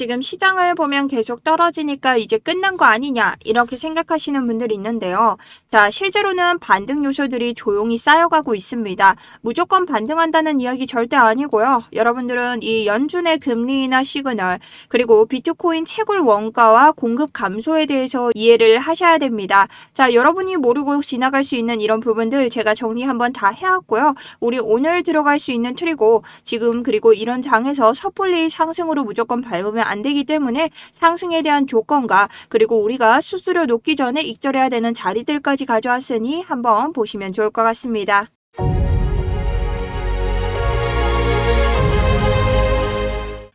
지금 시장을 보면 계속 떨어지니까 이제 끝난 거 아니냐 이렇게 생각하시는 분들이 있는데요. 자, 실제로는 반등 요소들이 조용히 쌓여가고 있습니다. 무조건 반등한다는 이야기 절대 아니고요. 여러분들은 이 연준의 금리나 시그널 그리고 비트코인 채굴 원가와 공급 감소에 대해서 이해를 하셔야 됩니다. 자, 여러분이 모르고 지나갈 수 있는 이런 부분들 제가 정리 한번 다 해왔고요. 우리 오늘 들어갈 수 있는 트리고 지금 그리고 이런 장에서 섣불리 상승으로 무조건 밟으면 안 되기 때문에 상승에 대한 조건과 그리고 우리가 수수료 녹기 전에 익절해야 되는 자리들까지 가져왔으니 한번 보시면 좋을 것 같습니다.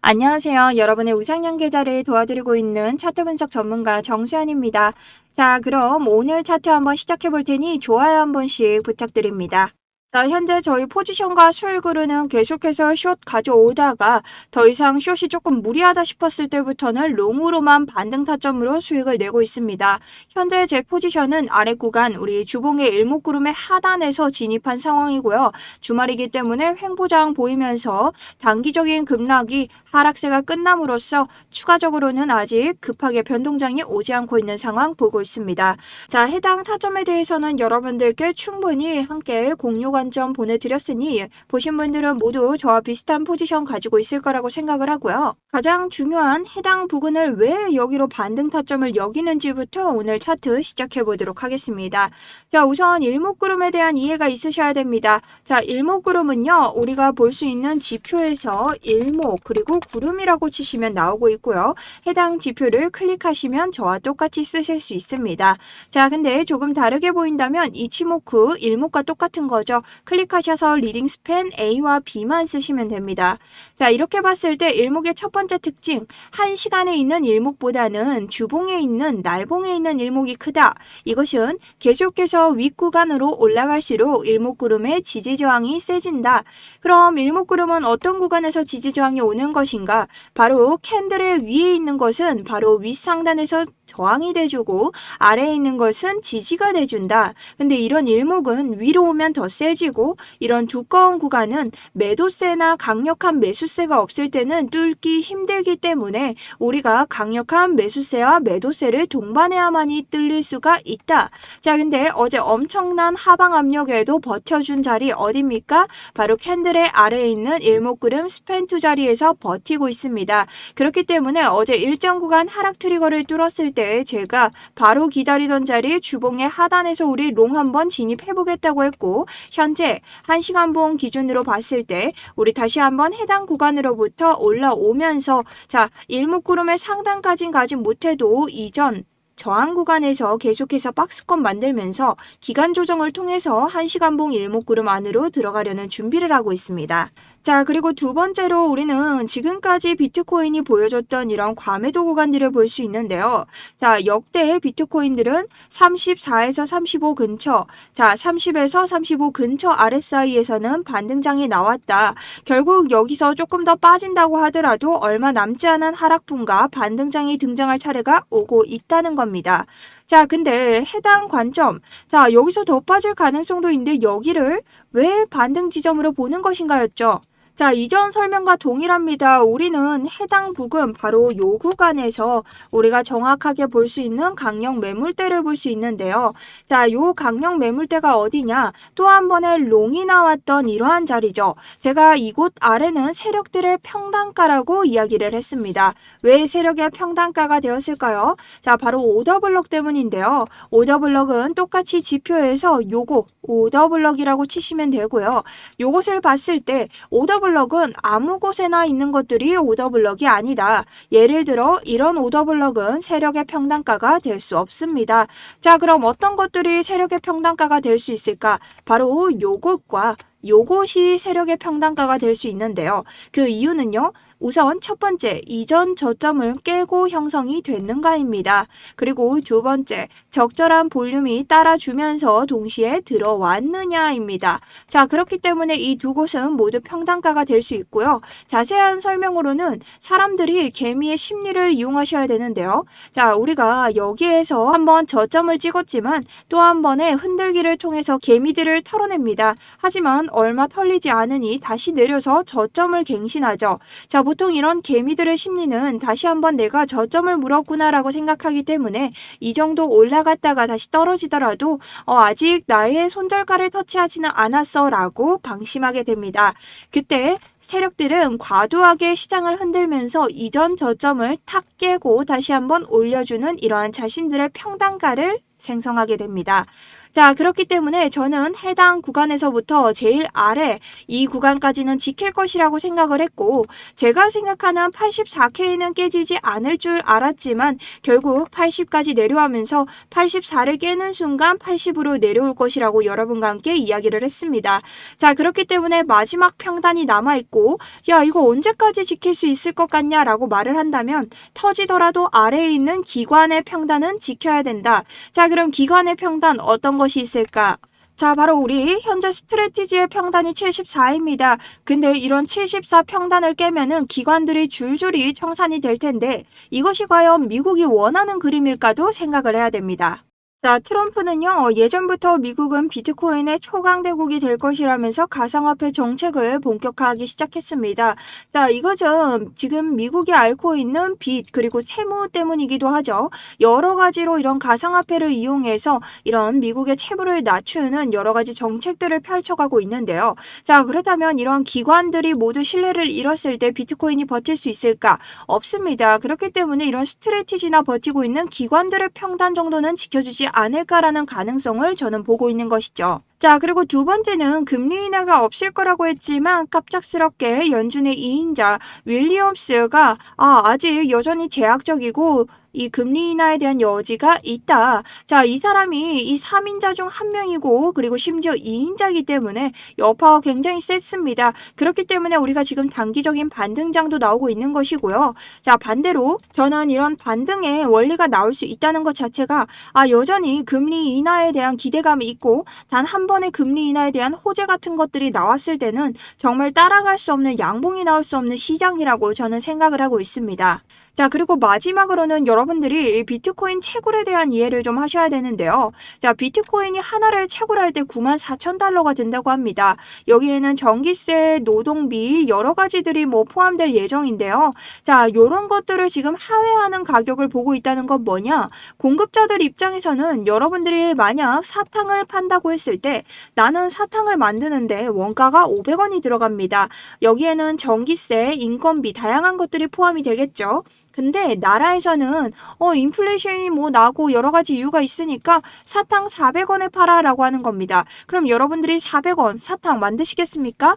안녕하세요. 여러분의 우상향 계좌를 도와드리고 있는 차트 분석 전문가 정수연입니다. 자, 그럼 오늘 차트 한번 시작해 볼 테니 좋아요 한 번씩 부탁드립니다. 자, 현재 저희 포지션과 수익으로는 계속해서 숏 가져오다가 더 이상 숏이 조금 무리하다 싶었을 때부터는 롱으로만 반등 타점으로 수익을 내고 있습니다. 현재 제 포지션은 아래 구간 우리 주봉의 일목구름의 하단에서 진입한 상황이고요. 주말이기 때문에 횡보장 보이면서 단기적인 급락이 하락세가 끝남으로써 추가적으로는 아직 급하게 변동장이 오지 않고 있는 상황 보고 있습니다. 자, 해당 타점에 대해서는 여러분들께 충분히 함께 공유 관점 보내드렸으니 보신 분들은 모두 저와 비슷한 포지션 가지고 있을 거라고 생각을 하고요. 가장 중요한 해당 부근을 왜 여기로 반등 타점을 여기는지부터 오늘 차트 시작해 보도록 하겠습니다. 자, 우선 일목구름에 대한 이해가 있으셔야 됩니다. 자, 일목구름은요, 우리가 볼 수 있는 지표에서 일목 그리고 구름이라고 치시면 나오고 있고요. 해당 지표를 클릭하시면 저와 똑같이 쓰실 수 있습니다. 자, 근데 조금 다르게 보인다면 이치모쿠 일목과 똑같은 거죠. 클릭하셔서 리딩 스팬 A와 B만 쓰시면 됩니다. 자, 이렇게 봤을 때 일목의 첫 번째 특징, 한 시간에 있는 일목보다는 주봉에 있는 날봉에 있는 일목이 크다. 이것은 계속해서 윗구간으로 올라갈수록 일목구름의 지지저항이 세진다. 그럼 일목구름은 어떤 구간에서 지지저항이 오는 것인가? 바로 캔들의 위에 있는 것은 바로 윗상단에서 저항이 돼주고 아래에 있는 것은 지지가 돼준다. 근데 이런 일목은 위로 오면 더 세지고 이런 두꺼운 구간은 매도세나 강력한 매수세가 없을 때는 뚫기 힘들기 때문에 우리가 강력한 매수세와 매도세를 동반해야만이 뚫릴 수가 있다. 자, 근데 어제 엄청난 하방 압력에도 버텨준 자리 어딥니까? 바로 캔들의 아래에 있는 일목구름 스팬2 자리에서 버티고 있습니다. 그렇기 때문에 어제 일정 구간 하락 트리거를 뚫었을 때 제가 바로 기다리던 자리 주봉의 하단에서 우리 롱 한번 진입해보겠다고 했고 현재 1시간봉 기준으로 봤을 때 우리 다시 한번 해당 구간으로부터 올라오면서 자, 일목구름의 상단까진 가지 못해도 이전 저항 구간에서 계속해서 박스권 만들면서 기간 조정을 통해서 1시간봉 일목구름 안으로 들어가려는 준비를 하고 있습니다. 자, 그리고 두 번째로 우리는 지금까지 비트코인이 보여줬던 이런 과매도 구간들을 볼 수 있는데요. 자, 역대 비트코인들은 34에서 35 근처, 자, 30에서 35 근처 RSI에서는 반등장이 나왔다. 결국 여기서 조금 더 빠진다고 하더라도 얼마 남지 않은 하락분과 반등장이 등장할 차례가 오고 있다는 겁니다. 자, 근데 해당 관점, 자, 여기서 더 빠질 가능성도 있는데 여기를 왜 반등 지점으로 보는 것인가였죠? 자, 이전 설명과 동일합니다. 우리는 해당 부근 바로 요 구간에서 우리가 정확하게 볼 수 있는 강력 매물대를 볼 수 있는데요. 자, 요 강력 매물대가 어디냐? 또 한 번의 롱이 나왔던 이러한 자리죠. 제가 이곳 아래는 세력들의 평단가라고 이야기를 했습니다. 왜 세력의 평단가가 되었을까요? 자, 바로 오더블럭 때문인데요. 오더블럭은 똑같이 지표에서 요거 오더블럭이라고 치시면 되고요. 요것을 봤을 때 오더블럭은 아무 곳에나 있는 것들이 오더블럭이 아니다. 예를 들어 이런 오더블럭은 세력의 평단가가 될 수 없습니다. 자, 그럼 어떤 것들이 세력의 평단가가 될 수 있을까? 바로 요것과 요것이 세력의 평단가가 될 수 있는데요. 그 이유는요. 우선 첫 번째, 이전 저점을 깨고 형성이 됐는가입니다. 그리고 두 번째, 적절한 볼륨이 따라주면서 동시에 들어왔느냐입니다. 자, 그렇기 때문에 이 두 곳은 모두 평단가가 될 수 있고요. 자세한 설명으로는 사람들이 개미의 심리를 이용하셔야 되는데요. 자, 우리가 여기에서 한번 저점을 찍었지만 또 한 번의 흔들기를 통해서 개미들을 털어냅니다. 하지만 얼마 털리지 않으니 다시 내려서 저점을 갱신하죠. 자, 보통 이런 개미들의 심리는 다시 한번 내가 저점을 물었구나라고 생각하기 때문에 이 정도 올라갔다가 다시 떨어지더라도 아직 나의 손절가를 터치하지는 않았어 라고 방심하게 됩니다. 그때 세력들은 과도하게 시장을 흔들면서 이전 저점을 탁 깨고 다시 한번 올려주는 이러한 자신들의 평단가를 생성하게 됩니다. 자, 그렇기 때문에 저는 해당 구간에서부터 제일 아래 이 구간까지는 지킬 것이라고 생각을 했고, 제가 생각하는 84K는 깨지지 않을 줄 알았지만 결국 80까지 내려가면서 84를 깨는 순간 80으로 내려올 것이라고 여러분과 함께 이야기를 했습니다. 자, 그렇기 때문에 마지막 평단이 남아있고, 야, 이거 언제까지 지킬 수 있을 것 같냐 라고 말을 한다면 터지더라도 아래에 있는 기관의 평단은 지켜야 된다. 자, 그럼 기관의 평단 어떤 것이 있을까? 자, 바로 우리 현재 스트레티지의 평단이 74입니다. 근데 이런 74 평단을 깨면은 기관들이 줄줄이 청산이 될 텐데 이것이 과연 미국이 원하는 그림일까도 생각을 해야 됩니다. 자, 트럼프는요, 예전부터 미국은 비트코인의 초강대국이 될 것이라면서 가상화폐 정책을 본격화하기 시작했습니다. 자, 이것은 지금 미국이 앓고 있는 빚 그리고 채무 때문이기도 하죠. 여러 가지로 이런 가상화폐를 이용해서 이런 미국의 채무를 낮추는 여러 가지 정책들을 펼쳐가고 있는데요. 자, 그렇다면 이런 기관들이 모두 신뢰를 잃었을 때 비트코인이 버틸 수 있을까? 없습니다. 그렇기 때문에 이런 스트래티지나 버티고 있는 기관들의 평단 정도는 지켜주지 않을까라는 가능성을 저는 보고 있는 것이죠. 자, 그리고 두 번째는 금리 인하가 없을 거라고 했지만 갑작스럽게 연준의 2인자 윌리엄스가 아직 여전히 제약적이고 이 금리 인하에 대한 여지가 있다. 자, 이 사람이 이 3인자 중 한 명이고 그리고 심지어 2인자이기 때문에 여파가 굉장히 셌습니다. 그렇기 때문에 우리가 지금 단기적인 반등장도 나오고 있는 것이고요. 자, 반대로 저는 이런 반등의 원리가 나올 수 있다는 것 자체가 여전히 금리 인하에 대한 기대감이 있고 단 한 번의 금리 인하에 대한 호재 같은 것들이 나왔을 때는 정말 따라갈 수 없는 양봉이 나올 수 없는 시장이라고 저는 생각을 하고 있습니다. 자, 그리고 마지막으로는 여러분들이 비트코인 채굴에 대한 이해를 좀 하셔야 되는데요. 자, 비트코인이 하나를 채굴할 때 94,000달러가 든다고 합니다. 여기에는 전기세, 노동비 여러 가지들이 포함될 예정인데요. 자, 요런 것들을 지금 하회하는 가격을 보고 있다는 건 뭐냐? 공급자들 입장에서는 여러분들이 만약 사탕을 판다고 했을 때 나는 사탕을 만드는데 원가가 500원이 들어갑니다. 여기에는 전기세, 인건비 다양한 것들이 포함이 되겠죠. 근데 나라에서는 인플레이션이 나고 여러 가지 이유가 있으니까 사탕 400원에 팔아라고 하는 겁니다. 그럼 여러분들이 400원 사탕 만드시겠습니까?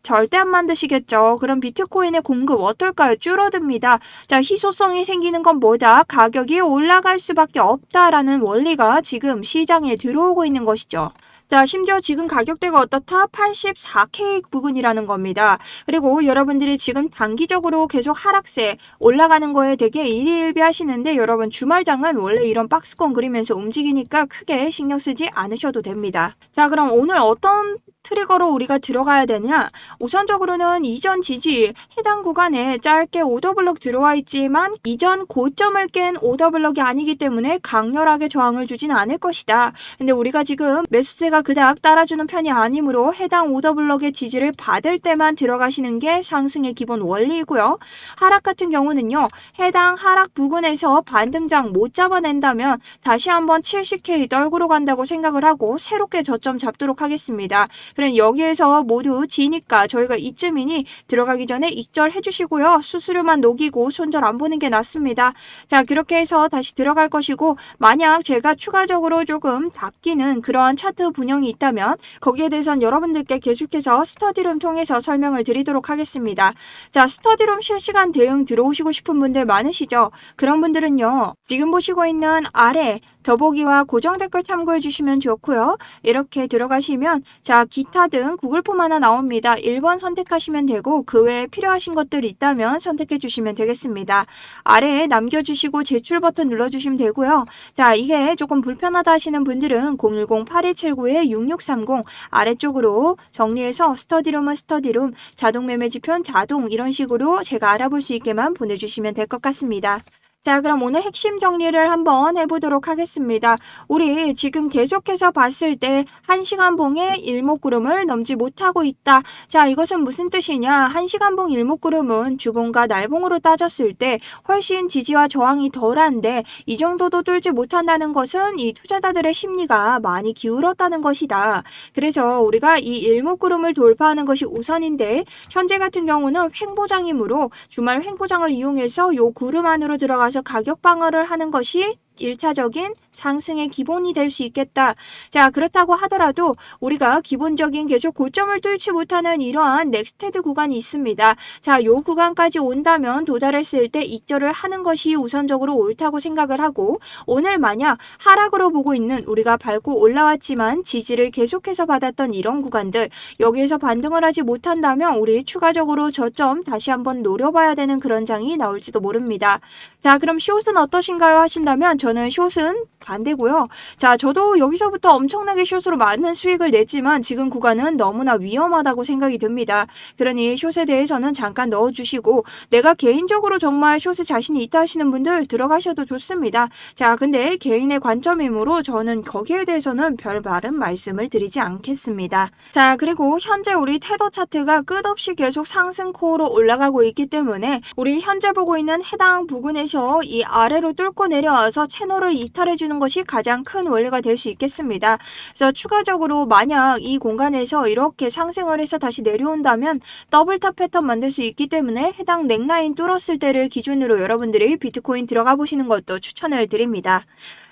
절대 안 만드시겠죠. 그럼 비트코인의 공급 어떨까요? 줄어듭니다. 자, 희소성이 생기는 건 뭐다? 가격이 올라갈 수밖에 없다라는 원리가 지금 시장에 들어오고 있는 것이죠. 자, 심지어 지금 가격대가 어떻다? 84K 부근이라는 겁니다. 그리고 여러분들이 지금 단기적으로 계속 하락세 올라가는 거에 되게 일희일비 하시는데 여러분 주말장은 원래 이런 박스권 그리면서 움직이니까 크게 신경 쓰지 않으셔도 됩니다. 자, 그럼 오늘 어떤 트리거로 우리가 들어가야 되냐? 우선적으로는 이전 지지 해당 구간에 짧게 오더블록 들어와 있지만 이전 고점을 깬 오더블록이 아니기 때문에 강렬하게 저항을 주진 않을 것이다. 근데 우리가 지금 매수세가 그닥 따라주는 편이 아니므로 해당 오더블록의 지지를 받을 때만 들어가시는 게 상승의 기본 원리이고요. 하락 같은 경우는요. 해당 하락 부근에서 반등장 못 잡아낸다면 다시 한번 70K 떨구러 간다고 생각을 하고 새롭게 저점 잡도록 하겠습니다. 그럼 여기에서 모두 지니까 저희가 이쯤이니 들어가기 전에 익절 해주시고요. 수수료만 녹이고 손절 안 보는 게 낫습니다. 자, 그렇게 해서 다시 들어갈 것이고 만약 제가 추가적으로 조금 바뀌는 그러한 차트 분영이 있다면 거기에 대해서는 여러분들께 계속해서 스터디룸 통해서 설명을 드리도록 하겠습니다. 자, 스터디룸 실시간 대응 들어오시고 싶은 분들 많으시죠? 그런 분들은요. 지금 보시고 있는 아래 더보기와 고정 댓글 참고해 주시면 좋고요. 이렇게 들어가시면 자, 기타 등 구글 폼 하나 나옵니다. 1번 선택하시면 되고 그 외에 필요하신 것들이 있다면 선택해 주시면 되겠습니다. 아래에 남겨주시고 제출 버튼 눌러주시면 되고요. 자, 이게 조금 불편하다 하시는 분들은 010-8179-6630 아래쪽으로 정리해서 스터디룸은 스터디룸, 자동 매매 지표는 자동 이런 식으로 제가 알아볼 수 있게만 보내주시면 될 것 같습니다. 자, 그럼 오늘 핵심 정리를 한번 해보도록 하겠습니다. 우리 지금 계속해서 봤을 때 1시간 봉의 일목구름을 넘지 못하고 있다. 자, 이것은 무슨 뜻이냐? 1시간 봉 일목구름은 주봉과 날봉으로 따졌을 때 훨씬 지지와 저항이 덜한데 이 정도도 뚫지 못한다는 것은 이 투자자들의 심리가 많이 기울었다는 것이다. 그래서 우리가 이 일목구름을 돌파하는 것이 우선인데 현재 같은 경우는 횡보장이므로 주말 횡보장을 이용해서 요 구름 안으로 들어가서 가격 방어를 하는 것이 1차적인 상승의 기본이 될 수 있겠다. 자, 그렇다고 하더라도 우리가 기본적인 계속 고점을 뚫지 못하는 이러한 넥스테드 구간이 있습니다. 자, 요 구간까지 온다면 도달했을 때 익절을 하는 것이 우선적으로 옳다고 생각을 하고 오늘 만약 하락으로 보고 있는 우리가 밟고 올라왔지만 지지를 계속해서 받았던 이런 구간들 여기에서 반등을 하지 못한다면 우리 추가적으로 저점 다시 한번 노려봐야 되는 그런 장이 나올지도 모릅니다. 자, 그럼 숏은 어떠신가요 하신다면 저는 숏은 반대고요. 자, 저도 여기서부터 엄청나게 숏으로 많은 수익을 냈지만 지금 구간은 너무나 위험하다고 생각이 듭니다. 그러니 숏에 대해서는 잠깐 넣어주시고 내가 개인적으로 정말 숏에 자신이 있다 하시는 분들 들어가셔도 좋습니다. 자, 근데 개인의 관점이므로 저는 거기에 대해서는 별 말은 말씀을 드리지 않겠습니다. 자, 그리고 현재 우리 테더 차트가 끝없이 계속 상승 코어로 올라가고 있기 때문에 우리 현재 보고 있는 해당 부근에서 이 아래로 뚫고 내려와서 채널을 이탈해 주는 것이 가장 큰 원리가 될 수 있겠습니다. 그래서 추가적으로 만약 이 공간에서 이렇게 상승을 해서 다시 내려온다면 더블탑 패턴 만들 수 있기 때문에 해당 넥라인 뚫었을 때를 기준으로 여러분들이 비트코인 들어가 보시는 것도 추천을 드립니다.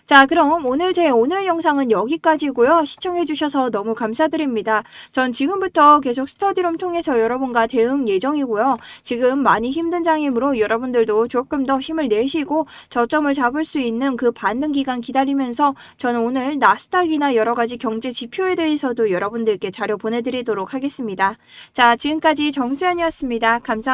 자, 그럼 오늘 영상은 여기까지고요. 시청해주셔서 너무 감사드립니다. 전 지금부터 계속 스터디룸 통해서 여러분과 대응 예정이고요. 지금 많이 힘든 장이므로 여러분들도 조금 더 힘을 내시고 저점을 잡을 수 있는 그 반등 기간 기다리면서 저는 오늘 나스닥이나 여러 가지 경제 지표에 대해서도 여러분들께 자료 보내드리도록 하겠습니다. 자, 지금까지 정수연이었습니다. 감사합니다.